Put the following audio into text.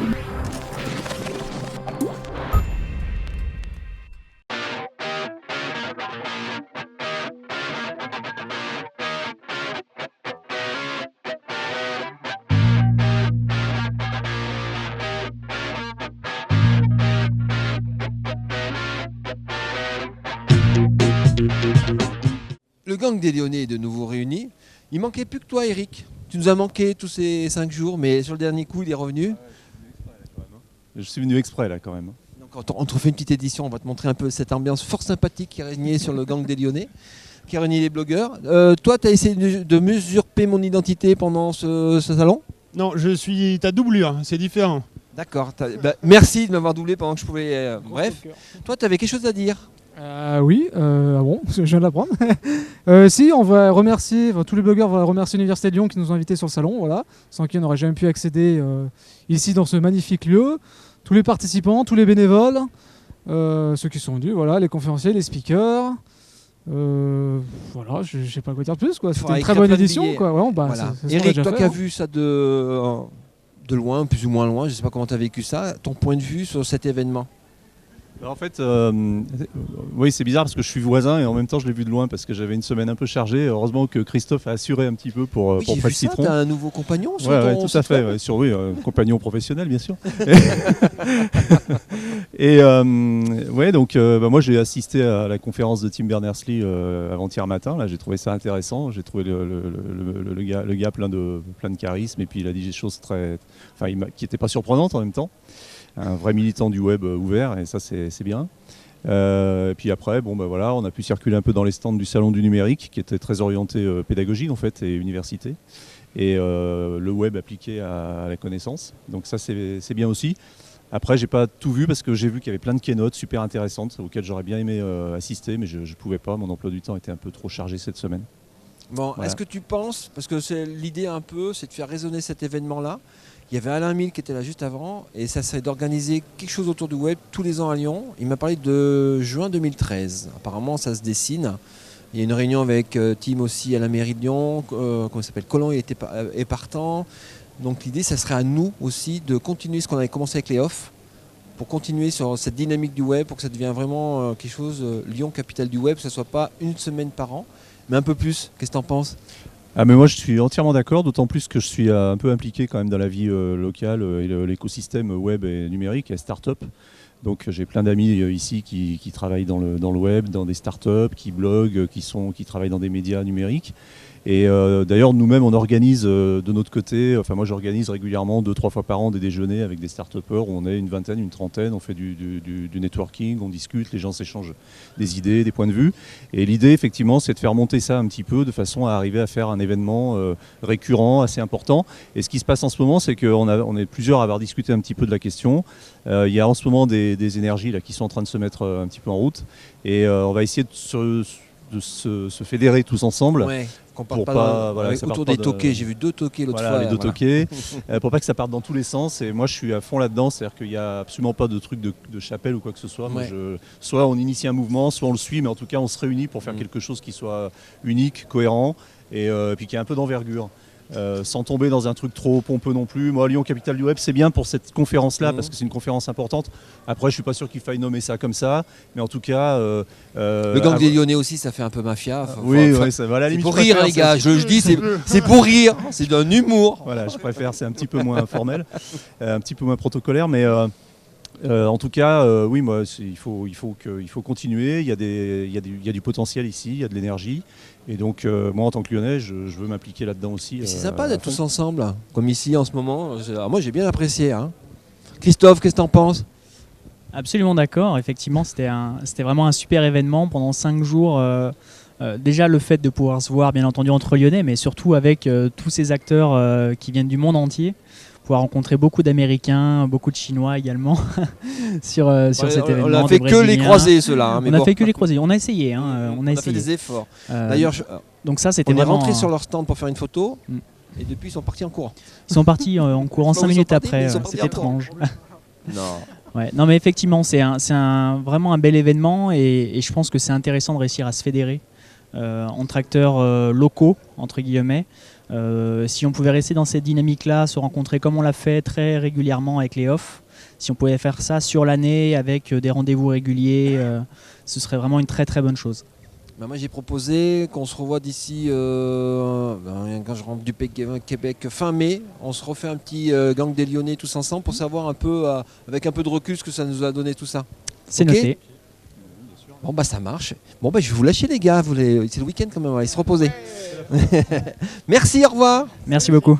Le gang des Lyonnais est de nouveau réuni. Il manquait plus que toi, Eric. Tu nous as manqué tous ces 5 jours, mais sur le dernier coup, il est revenu. Je suis venu exprès là quand même. Donc, on te refait une petite édition, on va te montrer un peu cette ambiance fort sympathique qui régnait sur le gang des Lyonnais, qui a réuni les blogueurs. Toi, tu as essayé de mesurper mon identité pendant ce salon ? Non, je suis ta doublure, c'est différent. D'accord. Merci de m'avoir doublé pendant que je pouvais... Bref, toi, tu avais quelque chose à dire ? Oui, ah bon, je viens de l'apprendre. Si, on va remercier, tous les blogueurs vont remercier l'Université de Lyon qui nous ont invités sur le salon, voilà, sans qui on n'aurait jamais pu accéder ici dans ce magnifique lieu. Tous les participants, tous les bénévoles, ceux qui sont venus, voilà, les conférenciers, les speakers. Voilà, je ne sais pas quoi dire de plus, quoi. C'était une très bonne édition, quoi. Ouais, voilà. Eric, toi qui as vu ça de loin, plus ou moins loin, je ne sais pas comment tu as vécu ça, ton point de vue sur cet événement ? En fait, oui, c'est bizarre parce que je suis voisin et en même temps je l'ai vu de loin parce que j'avais une semaine un peu chargée. Heureusement que Christophe a assuré un petit peu pour Presse Citron. Tu as un nouveau compagnon sur ouais, ton tout à fait, compagnon professionnel bien sûr. Et ouais, donc moi j'ai assisté à la conférence de Tim Berners-Lee avant-hier matin. Là, j'ai trouvé ça intéressant. J'ai trouvé le gars plein de charisme et puis il a dit des choses qui n'étaient pas surprenantes en même temps. Un vrai militant du web ouvert et ça c'est bien. Et puis après, voilà, on a pu circuler un peu dans les stands du salon du numérique qui était très orienté pédagogie en fait et université et le web appliqué à la connaissance. Donc ça c'est bien aussi. Après j'ai pas tout vu parce que j'ai vu qu'il y avait plein de keynotes super intéressantes auxquelles j'aurais bien aimé assister mais je pouvais pas, mon emploi du temps était un peu trop chargé cette semaine. Bon, voilà. Est-ce que tu penses, parce que c'est l'idée un peu, c'est de faire résonner cet événement-là. Il y avait Alain Mille qui était là juste avant et ça serait d'organiser quelque chose autour du web tous les ans à Lyon. Il m'a parlé de juin 2013. Apparemment, ça se dessine. Il y a une réunion avec Tim aussi à la mairie de Lyon. Comment il s'appelle ? Colomb est partant. Donc l'idée, ça serait à nous aussi de continuer ce qu'on avait commencé avec les off pour continuer sur cette dynamique du web, pour que ça devienne vraiment quelque chose, Lyon, capitale du web, que ce ne soit pas une semaine par an, mais un peu plus. Qu'est-ce que tu en penses ? Mais moi je suis entièrement d'accord, d'autant plus que je suis un peu impliqué quand même dans la vie locale et l'écosystème web et numérique et start-up. Donc j'ai plein d'amis ici qui travaillent dans le web, dans des start-up, qui bloguent, qui travaillent dans des médias numériques. Et d'ailleurs nous-mêmes on organise de notre côté, enfin moi j'organise régulièrement 2-3 fois par an des déjeuners avec des start-upers où on est une vingtaine, une trentaine, on fait du networking, on discute, les gens s'échangent des idées, des points de vue. Et l'idée effectivement c'est de faire monter ça un petit peu de façon à arriver à faire un événement récurrent, assez important. Et ce qui se passe en ce moment c'est qu'on est plusieurs à avoir discuté un petit peu de la question. Il y a en ce moment des énergies là, qui sont en train de se mettre un petit peu en route. Et on va essayer de se fédérer tous ensemble. Ouais. Autour des toquets, j'ai vu 2 toquets l'autre fois. Les 2 toquets, pour pas que ça parte dans tous les sens. Et moi, je suis à fond là-dedans, c'est-à-dire qu'il n'y a absolument pas de truc de chapelle ou quoi que ce soit. Ouais. Moi, soit on initie un mouvement, soit on le suit, mais en tout cas, on se réunit pour faire quelque chose qui soit unique, cohérent, et puis qui ait un peu d'envergure. Sans tomber dans un truc trop pompeux non plus. Moi, Lyon, capitale du web, c'est bien pour cette conférence-là, parce que c'est une conférence importante. Après, je suis pas sûr qu'il faille nommer ça comme ça, mais en tout cas... le gang des Lyonnais aussi, ça fait un peu mafia. Ça va à la limite. C'est pour rire, les gars, je dis, c'est pour rire, c'est d'un humour. Voilà, je préfère, c'est un petit peu moins formel, un petit peu moins protocolaire, mais... en tout cas, oui, moi, il faut continuer. Il y a du potentiel ici, il y a de l'énergie. Et donc, moi, en tant que Lyonnais, je veux m'impliquer là-dedans aussi. C'est sympa d'être tous ensemble, comme ici en ce moment. Moi, j'ai bien apprécié. Hein. Christophe, qu'est-ce que tu en penses ? Absolument d'accord. Effectivement, c'était vraiment un super événement pendant 5 jours. Déjà, le fait de pouvoir se voir, bien entendu, entre Lyonnais, mais surtout avec tous ces acteurs qui viennent du monde entier. Pouvoir rencontrer beaucoup d'Américains, beaucoup de Chinois également sur cet événement. On n'a fait que les croisés, ceux-là. Hein, on a fait que les croisés. On a essayé. Hein, on a fait des efforts. D'ailleurs, donc ça, c'était on vraiment... est rentré sur leur stand pour faire une photo et depuis, ils sont partis en courant. Ils sont partis en courant 5 minutes après. C'est étrange. Non. Ouais, non, mais effectivement, c'est vraiment un bel événement et je pense que c'est intéressant de réussir à se fédérer entre acteurs locaux, entre guillemets, Si on pouvait rester dans cette dynamique-là, se rencontrer comme on l'a fait très régulièrement avec les off, si on pouvait faire ça sur l'année avec des rendez-vous réguliers, ce serait vraiment une très très bonne chose. Bah moi j'ai proposé qu'on se revoie d'ici quand je rentre du Québec fin mai, on se refait un petit gang des Lyonnais tous ensemble pour savoir un peu avec un peu de recul ce que ça nous a donné tout ça. C'est Ok. noté. Bon bah ça marche. Bon bah je vais vous lâcher les gars, c'est le week-end quand même, allez se reposer. Merci, au revoir. Merci beaucoup.